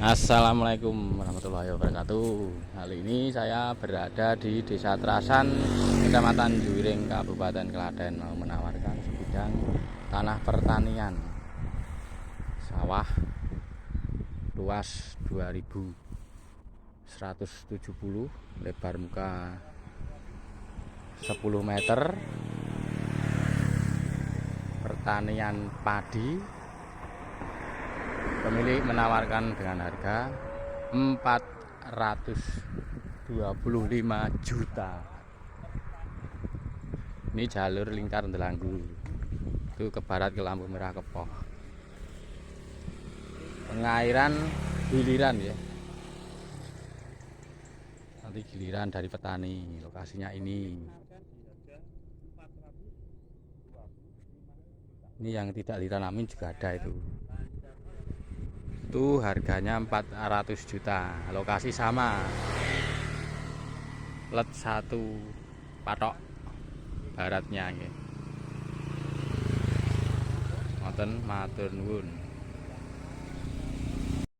Assalamualaikum warahmatullahi wabarakatuh. Kali ini saya berada di Desa Terasan, Kecamatan Juwiring, Kabupaten Klaten, mau menawarkan sebidang tanah pertanian sawah luas 2170, lebar muka 10 meter, pertanian padi. Pemilik menawarkan dengan harga 425 juta. Ini jalur lingkar Delanggu, itu ke barat ke lampu merah Kepoh. Pengairan giliran ya, nanti giliran dari petani. Lokasinya ini yang tidak ditanamin juga ada itu harganya 400 juta. Lokasi sama, let 1 patok baratnya ya. Ngoten matur nuwun.